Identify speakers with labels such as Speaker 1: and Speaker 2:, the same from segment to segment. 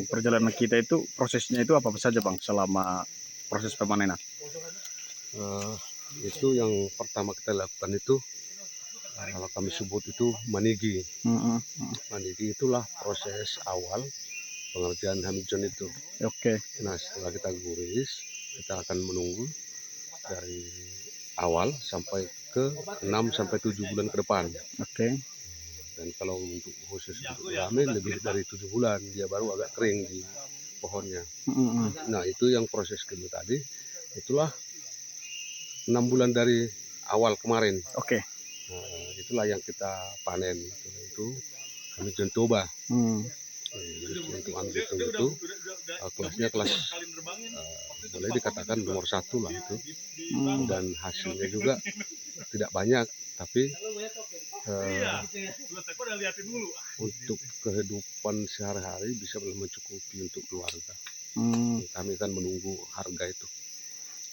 Speaker 1: Perjalanan kita itu prosesnya itu apa saja Bang selama proses pemanenan?
Speaker 2: Itu yang pertama kita lakukan itu kalau kami sebut itu manigi. Manigi itulah proses awal pengerjaan hamijon itu.
Speaker 1: Oke.
Speaker 2: Nah setelah kita guris, kita akan menunggu dari awal sampai ke 6 sampai 7 bulan ke depan.
Speaker 1: Oke.
Speaker 2: Dan kalau untuk khusus untuk gurame lebih dari 7 bulan dia baru agak kering di pohonnya. Nah itu yang proses kami tadi, itulah 6 bulan dari awal kemarin.
Speaker 1: Oke.
Speaker 2: Itulah yang kita panen. Itu hamijon toba. Untuk hamijon itu kelasnya kelas boleh dikatakan nomor 1 lah itu. Dan hasilnya juga tidak banyak, tapi untuk kehidupan sehari-hari bisa mencukupi untuk keluarga. Kami kan menunggu harga itu.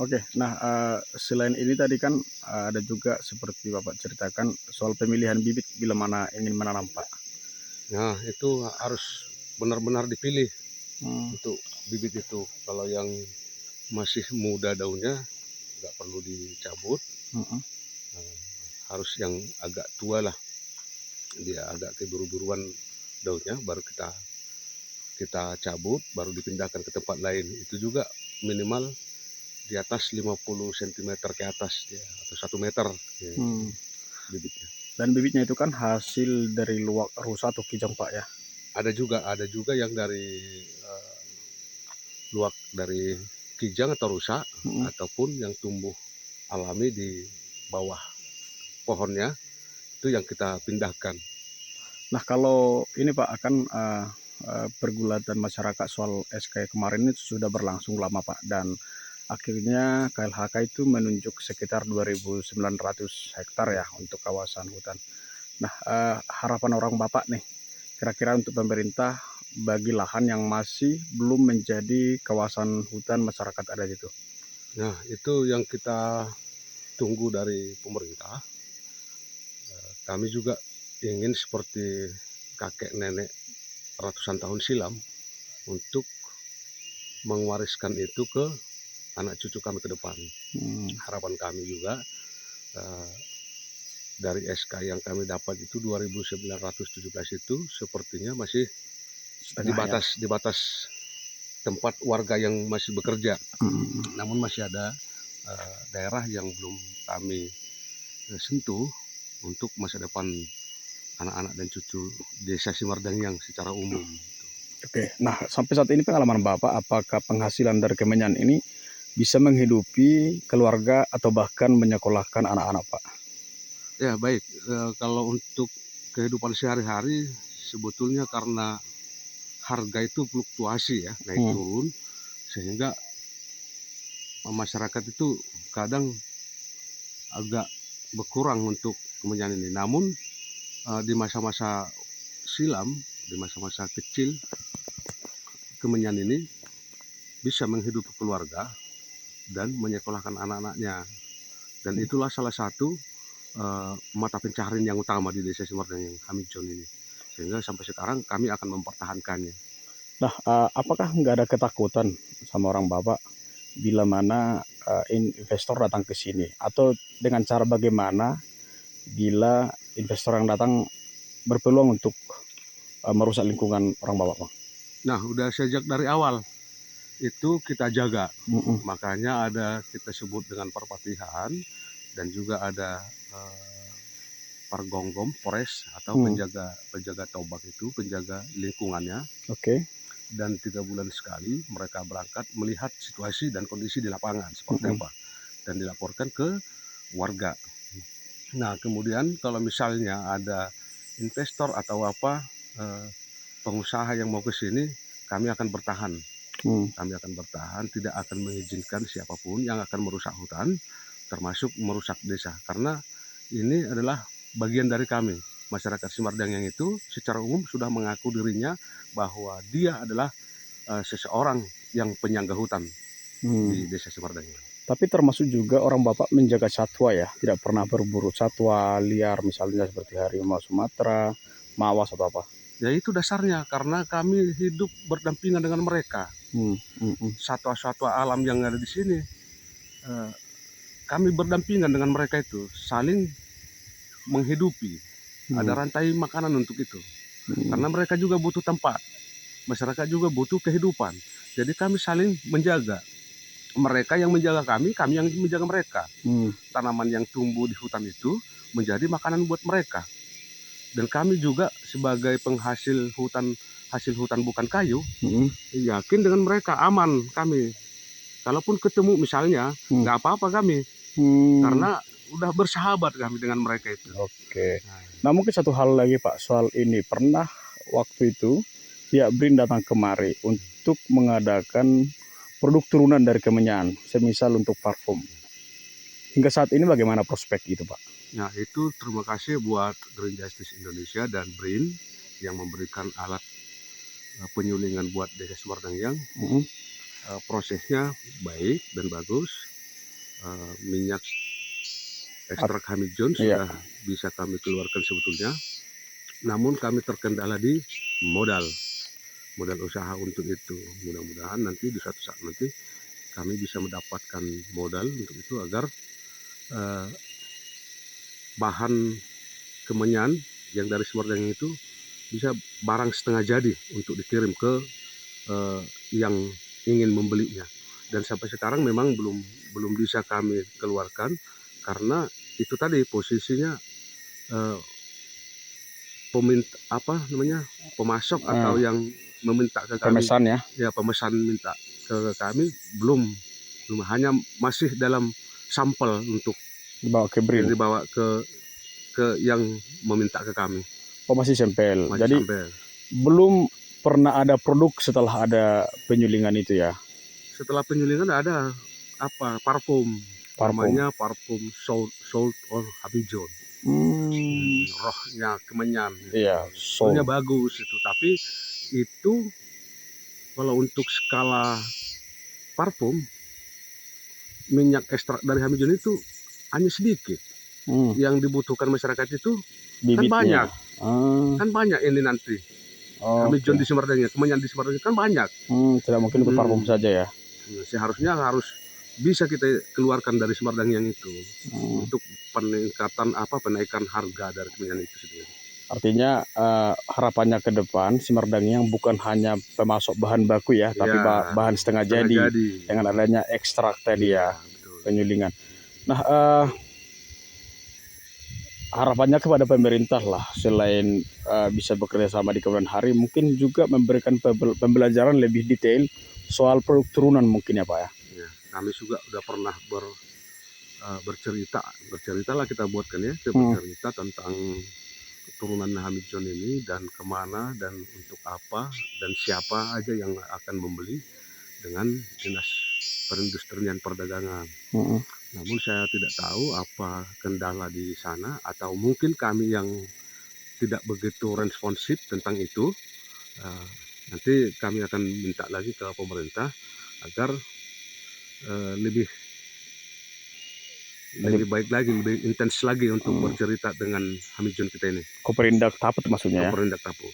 Speaker 1: Oke, nah selain ini tadi kan ada juga seperti Bapak ceritakan soal pemilihan bibit bila mana ingin menanam Pak.
Speaker 2: Nah itu harus benar-benar dipilih untuk bibit itu. Kalau yang masih muda daunnya nggak perlu dicabut, harus yang agak tua lah, dia agak keburu-buruan daunnya baru kita cabut, baru dipindahkan ke tempat lain. Itu juga minimal di atas 50 cm ke atas ya, atau 1 meter ya, bibitnya.
Speaker 1: Dan bibitnya itu kan hasil dari luak rusa atau kijang Pak ya?
Speaker 2: Ada juga yang dari luak dari kijang atau rusa, ataupun yang tumbuh alami di bawah pohonnya, itu yang kita pindahkan.
Speaker 1: Nah kalau ini Pak akan pergulatan masyarakat soal SK kemarin itu sudah berlangsung lama Pak, dan akhirnya KLHK itu menunjuk sekitar 2.900 hektar ya untuk kawasan hutan. Nah harapan orang Bapak nih kira-kira untuk pemerintah bagi lahan yang masih belum menjadi kawasan hutan masyarakat adat itu.
Speaker 2: Nah itu yang kita tunggu dari pemerintah. Kami juga ingin seperti kakek nenek ratusan tahun silam untuk mewariskan itu ke anak cucu kami ke depan. Harapan kami juga dari SK yang kami dapat itu 2.917 itu sepertinya masih di batas tempat warga yang masih bekerja. Namun masih ada daerah yang belum kami sentuh untuk masa depan anak-anak dan cucu desa Simardangyang secara umum.
Speaker 1: Oke, nah sampai saat ini pengalaman Bapak, apakah penghasilan dari Kemenyan ini bisa menghidupi keluarga atau bahkan menyekolahkan anak-anak Pak?
Speaker 2: Ya baik, kalau untuk kehidupan sehari-hari sebetulnya karena harga itu fluktuasi ya, naik turun, sehingga masyarakat itu kadang agak berkurang untuk Kemenyan ini. Namun di masa-masa silam, di masa-masa kecil, Kemenyan ini bisa menghidupi keluarga dan menyekolahkan anak-anaknya. Dan itulah salah satu mata pencaharian yang utama di desa Simardangyang hamijon ini. Sehingga sampai sekarang kami akan mempertahankannya.
Speaker 1: Nah, apakah nggak ada ketakutan sama orang Bapak bila mana investor datang ke sini? Atau dengan cara bagaimana bila investor yang datang berpeluang untuk merusak lingkungan orang Bapak, Bang?
Speaker 2: Nah, udah sejak dari awal itu kita jaga. Makanya ada kita sebut dengan perpatihan, dan juga ada Pargonggom, Polres atau penjaga tombak itu, penjaga lingkungannya.
Speaker 1: Oke.
Speaker 2: Dan 3 bulan sekali mereka berangkat melihat situasi dan kondisi di lapangan seperti apa, dan dilaporkan ke warga. Nah, kemudian kalau misalnya ada investor atau apa, pengusaha yang mau ke sini, kami akan bertahan. Kami akan bertahan, tidak akan mengizinkan siapapun yang akan merusak hutan, termasuk merusak desa. Karena ini adalah bagian dari kami. Masyarakat Simardang yang itu secara umum sudah mengaku dirinya bahwa dia adalah seseorang yang penyangga hutan di desa Simardang.
Speaker 1: Tapi termasuk juga orang Bapak menjaga satwa ya, tidak pernah berburu satwa liar misalnya seperti harimau Sumatera, mawas atau apa.
Speaker 2: Ya itu dasarnya, karena kami hidup berdampingan dengan mereka. Satwa-satwa alam yang ada di sini, kami berdampingan dengan mereka itu, saling menghidupi. Ada rantai makanan untuk itu. Karena mereka juga butuh tempat, masyarakat juga butuh kehidupan. Jadi kami saling menjaga. Mereka yang menjaga kami yang menjaga mereka. Tanaman yang tumbuh di hutan itu menjadi makanan buat mereka. Dan kami juga sebagai penghasil hutan, hasil hutan bukan kayu, yakin dengan mereka, aman kami. Kalaupun ketemu misalnya, nggak apa-apa kami, karena udah bersahabat kami dengan mereka itu.
Speaker 1: Oke. Nah mungkin satu hal lagi Pak soal ini, pernah waktu itu pihak BRIN datang kemari untuk mengadakan produk turunan dari Kemenyan, semisal untuk parfum. Hingga saat ini bagaimana prospek itu Pak?
Speaker 2: Nah itu terima kasih buat Green Justice Indonesia dan BRIN yang memberikan alat penyulingan buat desa Simardang yang prosesnya baik dan bagus. Minyak ekstrak hamijon sudah bisa kami keluarkan sebetulnya. Namun kami terkendala di modal usaha untuk itu. Mudah-mudahan nanti di suatu saat nanti kami bisa mendapatkan modal untuk itu agar bahan Kemenyan yang dari Simardang itu bisa barang setengah jadi untuk dikirim ke yang ingin membelinya. Dan sampai sekarang memang belum bisa kami keluarkan karena itu tadi posisinya pemasok atau yang meminta ke kami,
Speaker 1: pemesan ya,
Speaker 2: pemesan minta ke kami belum hanya masih dalam sampel untuk
Speaker 1: dibawa ke BRIN,
Speaker 2: dibawa ke yang meminta ke kami.
Speaker 1: Oh masih sampel.
Speaker 2: Masih
Speaker 1: jadi
Speaker 2: sampel.
Speaker 1: Belum pernah ada produk setelah ada penyulingan itu ya?
Speaker 2: Setelah penyulingan ada parfum. Namanya parfum Salt or Hamijon. Rohnya Kemenyan.
Speaker 1: Iya,
Speaker 2: soalnya bagus itu, tapi itu kalau untuk skala parfum minyak ekstrak dari Hamijon itu hanya sedikit. Yang dibutuhkan masyarakat itu bibitnya. Kan banyak ini nanti. Hamijon di Simardang, Kemenyan di Simardang kan banyak.
Speaker 1: Tidak mungkin untuk parfum saja ya.
Speaker 2: Seharusnya harus bisa kita keluarkan dari Simardang yang itu untuk peningkatan penaikan harga dari Kemenyan itu sendiri.
Speaker 1: Artinya harapannya ke depan Simardang yang bukan hanya pemasok bahan baku ya, tapi bahan setengah jadi dengan adanya ekstrak tadi ya, penyulingan. Nah harapannya kepada pemerintah lah, selain bisa bekerja sama di kemudian hari, mungkin juga memberikan pembelajaran lebih detail soal produk turunan mungkin ya Pak ya.
Speaker 2: Kami juga udah pernah bercerita lah kita buatkan ya, bercerita tentang turunan Hamijon ini dan kemana dan untuk apa dan siapa aja yang akan membeli dengan Dinas Perindustrian Perdagangan. Namun saya tidak tahu apa kendala di sana atau mungkin kami yang tidak begitu responsif tentang itu. Nanti kami akan minta lagi ke pemerintah agar lebih baik lagi, lebih intens lagi untuk bercerita dengan Hamijon kita ini.
Speaker 1: Koperindak Taput maksudnya ya?
Speaker 2: Koperindak Taput.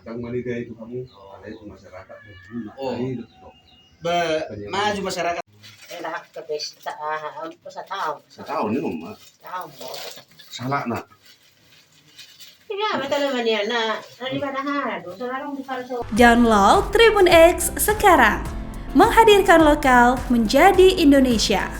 Speaker 2: Kang Malika itu kamu, ada itu masyarakat.
Speaker 3: Maju masyarakat. Enak ke pesta,
Speaker 2: Setahun ini Mas.
Speaker 3: Setahun.
Speaker 2: Salah nak.
Speaker 3: Iya, betul naman yan na di mana
Speaker 4: Download Tribun X sekarang. Menghadirkan lokal menjadi Indonesia.